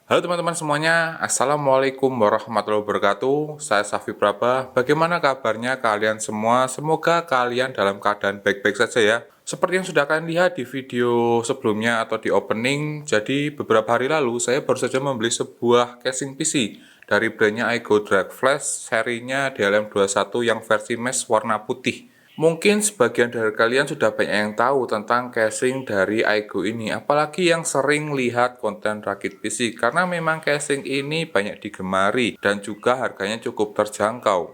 Halo teman-teman semuanya, Assalamualaikum warahmatullahi wabarakatuh. Saya Safi Praba. Bagaimana kabarnya kalian semua? Semoga kalian dalam keadaan baik-baik saja ya. Seperti yang sudah kalian lihat di video sebelumnya atau di opening, jadi beberapa hari lalu saya baru saja membeli sebuah casing PC dari brandnya Aigo Drag Flash, serinya DLM21 yang versi mesh warna putih. Mungkin sebagian dari kalian sudah banyak yang tahu tentang casing dari Aigo ini, apalagi yang sering lihat konten rakit PC, karena memang casing ini banyak digemari dan juga harganya cukup terjangkau.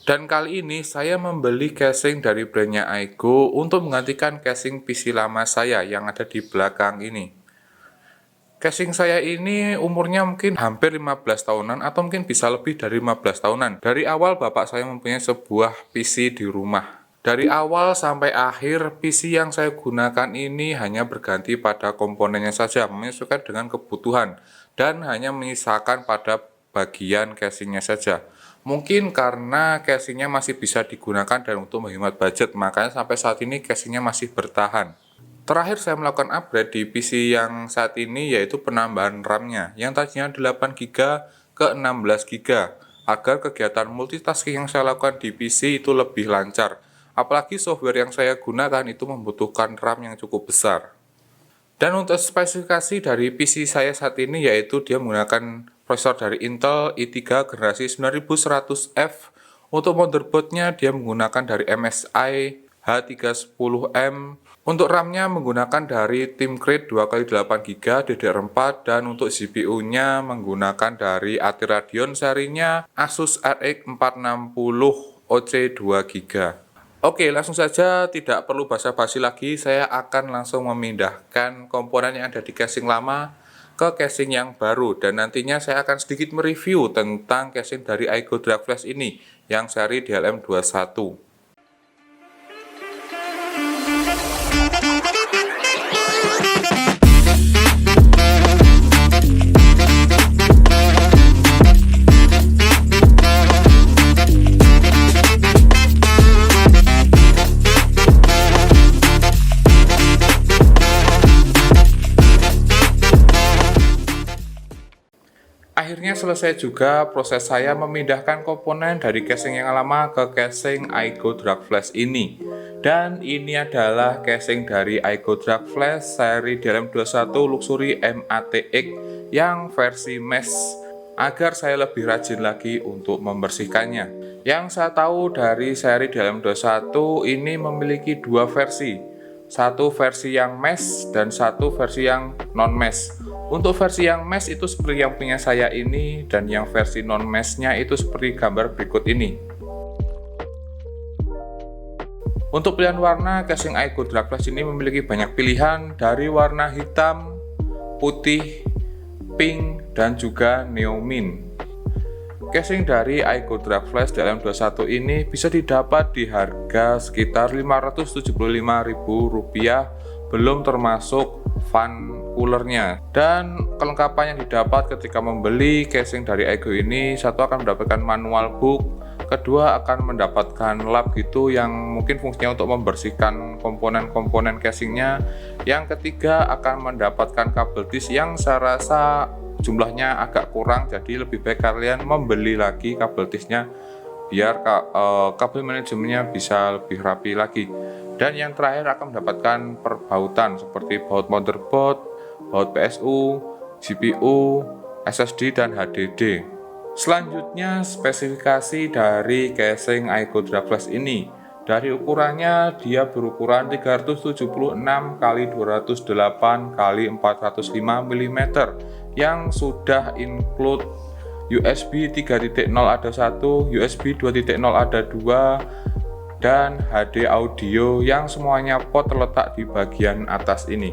Dan kali ini saya membeli casing dari brandnya Aigo untuk menggantikan casing PC lama saya yang ada di belakang ini. Casing saya ini umurnya mungkin hampir 15 tahunan atau mungkin bisa lebih dari 15 tahunan. Dari awal bapak saya mempunyai sebuah PC di rumah. Dari awal sampai akhir, PC yang saya gunakan ini hanya berganti pada komponennya saja, menyesuaikan dengan kebutuhan, dan hanya menyisakan pada bagian casingnya saja. Mungkin karena casingnya masih bisa digunakan dan untuk menghemat budget, makanya sampai saat ini casingnya masih bertahan. Terakhir saya melakukan upgrade di PC yang saat ini yaitu penambahan RAM-nya, yang tadinya 8GB ke 16GB, agar kegiatan multitasking yang saya lakukan di PC itu lebih lancar. Apalagi software yang saya gunakan itu membutuhkan RAM yang cukup besar. Dan untuk spesifikasi dari PC saya saat ini yaitu dia menggunakan prosesor dari Intel i3 generasi 9100F. Untuk motherboardnya dia menggunakan dari MSI H310M. Untuk RAM-nya menggunakan dari Timcrate 2x8GB DDR4, dan untuk CPU-nya menggunakan dari AT Radeon serinya Asus RX 460 OC 2GB. Oke, langsung saja, tidak perlu basa-basi lagi, saya akan langsung memindahkan komponen yang ada di casing lama ke casing yang baru, dan nantinya saya akan sedikit mereview tentang casing dari Aigo Drag Flash ini yang seri DLM21. Akhirnya selesai juga proses saya memindahkan komponen dari casing yang lama ke casing Aigo Drag Flash ini. Dan ini adalah casing dari Aigo Drag Flash seri DLM21 Luxury MATX yang versi mesh, agar saya lebih rajin lagi untuk membersihkannya. Yang saya tahu dari seri DLM21 ini memiliki dua versi, satu versi yang mesh dan satu versi yang non-mesh. Untuk versi yang mesh itu seperti yang punya saya ini, dan yang versi non-meshnya itu seperti gambar berikut ini. Untuk pilihan warna, casing Aigo Drag Flash ini memiliki banyak pilihan dari warna hitam, putih, pink, dan juga neomin. Casing dari Aigo Drag Flash DLM21 ini bisa didapat di harga sekitar Rp575.000, belum termasuk fan coolernya. Dan kelengkapan yang didapat ketika membeli casing dari Aigo ini, satu akan mendapatkan manual book, kedua akan mendapatkan lap gitu yang mungkin fungsinya untuk membersihkan komponen-komponen casingnya, yang ketiga akan mendapatkan kabel disk yang saya rasa jumlahnya agak kurang, jadi lebih baik kalian membeli lagi kabel disknya biar kabel manajemennya bisa lebih rapi lagi. Dan yang terakhir akan mendapatkan perbautan seperti baut motherboard, baut PSU, GPU, SSD, dan HDD. Selanjutnya spesifikasi dari casing Aigo Drag Flash ini. Dari ukurannya dia berukuran 376x208x405 mm yang sudah include USB 3.0 ada 1, USB 2.0 ada 2, dan HD audio yang semuanya port terletak di bagian atas ini.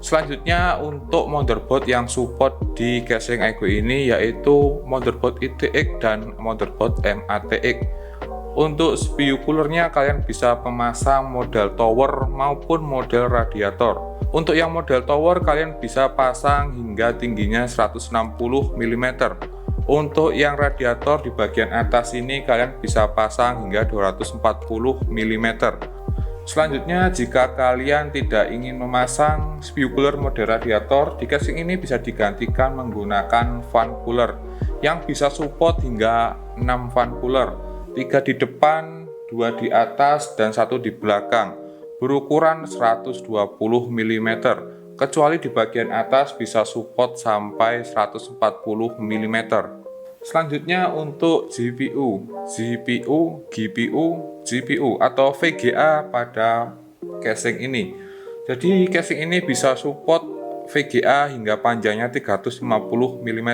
Selanjutnya untuk motherboard yang support di casing Aigo ini yaitu motherboard ITX dan motherboard MATX. Untuk CPU coolernya kalian bisa memasang model tower maupun model radiator. Untuk yang model tower kalian bisa pasang hingga tingginya 160 mm. Untuk yang radiator di bagian atas ini kalian bisa pasang hingga 240 mm. Selanjutnya, jika kalian tidak ingin memasang spew cooler mode radiator, di casing ini bisa digantikan menggunakan fan cooler yang bisa support hingga 6 fan cooler, 3 di depan, 2 di atas, dan 1 di belakang, berukuran 120 mm, kecuali di bagian atas bisa support sampai 140 mm. Selanjutnya untuk GPU, GPU atau VGA pada casing ini. Jadi casing ini bisa support VGA hingga panjangnya 350 mm.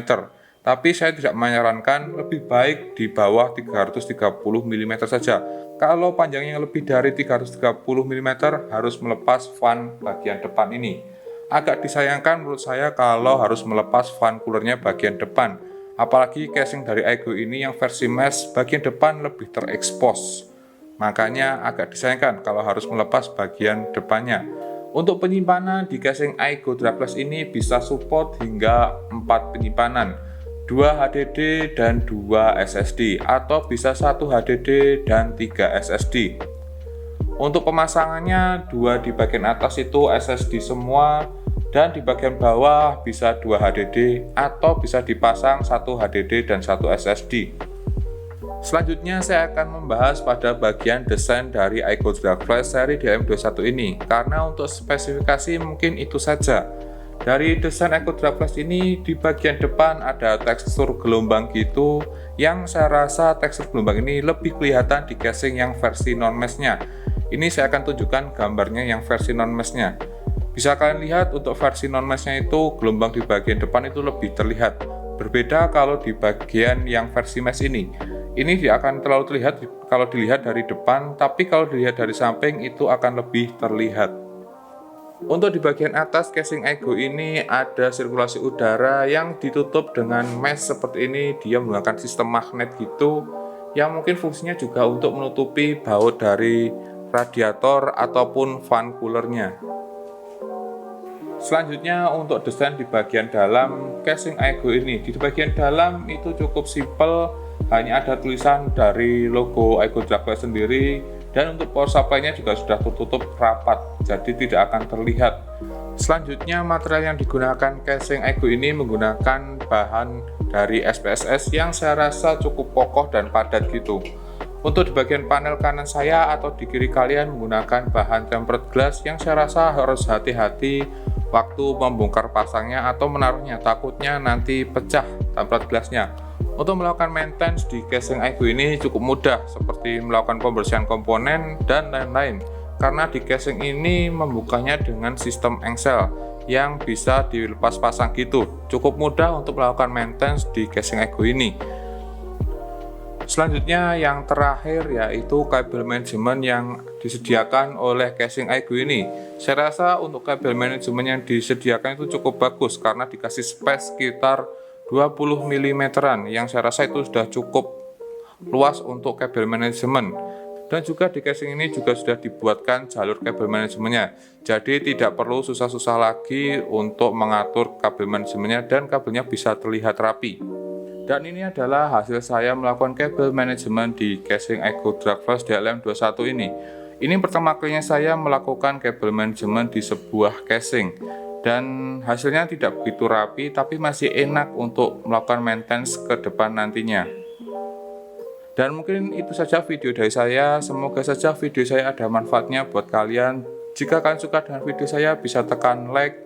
Tapi saya tidak menyarankan, lebih baik di bawah 330 mm saja. Kalau panjangnya lebih dari 330 mm harus melepas fan bagian depan ini. Agak disayangkan menurut saya kalau harus melepas fan coolernya bagian depan. Apalagi casing dari Aigo ini yang versi mesh bagian depan lebih terekspos. Makanya agak disayangkan kalau harus melepas bagian depannya. Untuk penyimpanan di casing Aigo Dragless ini bisa support hingga 4 penyimpanan, 2 HDD dan 2 SSD, atau bisa 1 HDD dan 3 SSD. Untuk pemasangannya, 2 di bagian atas itu SSD semua, dan di bagian bawah bisa 2 HDD atau bisa dipasang 1 HDD dan 1 SSD. Selanjutnya saya akan membahas pada bagian desain dari Aigo Dragless seri DM21 ini, karena untuk spesifikasi mungkin itu saja. Dari desain Aigo Dragless ini, di bagian depan ada tekstur gelombang gitu, yang saya rasa tekstur gelombang ini lebih kelihatan di casing yang versi non-meshnya. Ini saya akan tunjukkan gambarnya yang versi non-meshnya. Bisa kalian lihat untuk versi non-meshnya itu gelombang di bagian depan itu lebih terlihat. Berbeda kalau di bagian yang versi mesh ini. Ini tidak akan terlalu terlihat kalau dilihat dari depan, tapi kalau dilihat dari samping itu akan lebih terlihat. Untuk di bagian atas casing Aigo ini ada sirkulasi udara yang ditutup dengan mesh seperti ini. Dia menggunakan sistem magnet gitu, yang mungkin fungsinya juga untuk menutupi baut dari radiator ataupun fan coolernya. Selanjutnya untuk desain di bagian dalam casing Aigo ini. Di bagian dalam itu cukup simpel, hanya ada tulisan dari logo Aigo Dragless sendiri, dan untuk power supply-nya juga sudah tertutup rapat, jadi tidak akan terlihat. Selanjutnya material yang digunakan casing Aigo ini menggunakan bahan dari SPSS yang saya rasa cukup kokoh dan padat gitu. Untuk di bagian panel kanan saya atau di kiri kalian menggunakan bahan tempered glass yang saya rasa harus hati-hati waktu membongkar pasangnya atau menaruhnya, takutnya nanti pecah tempered glassnya. Untuk melakukan maintenance di casing Aigo ini cukup mudah, seperti melakukan pembersihan komponen dan lain-lain, karena di casing ini membukanya dengan sistem engsel yang bisa dilepas pasang gitu. Cukup mudah untuk melakukan maintenance di casing Aigo ini. Selanjutnya yang terakhir yaitu kabel manajemen yang disediakan oleh casing Aigo ini. Saya rasa untuk kabel manajemen yang disediakan itu cukup bagus karena dikasih space sekitar 20 mm yang saya rasa itu sudah cukup luas untuk kabel manajemen. Dan juga di casing ini juga sudah dibuatkan jalur kabel manajemennya. Jadi tidak perlu susah-susah lagi untuk mengatur kabel manajemennya dan kabelnya bisa terlihat rapi. Dan ini adalah hasil saya melakukan kabel manajemen di casing Aigo Dragless DLM21 ini. Ini pertama kalinya saya melakukan kabel manajemen di sebuah casing. Dan hasilnya tidak begitu rapi, tapi masih enak untuk melakukan maintenance ke depan nantinya. Dan mungkin itu saja video dari saya. Semoga saja video saya ada manfaatnya buat kalian. Jika kalian suka dengan video saya, bisa tekan like,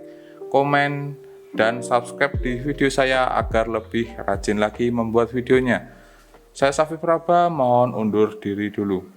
komen, dan subscribe di video saya agar lebih rajin lagi membuat videonya. Saya Safi Praba, mohon undur diri dulu.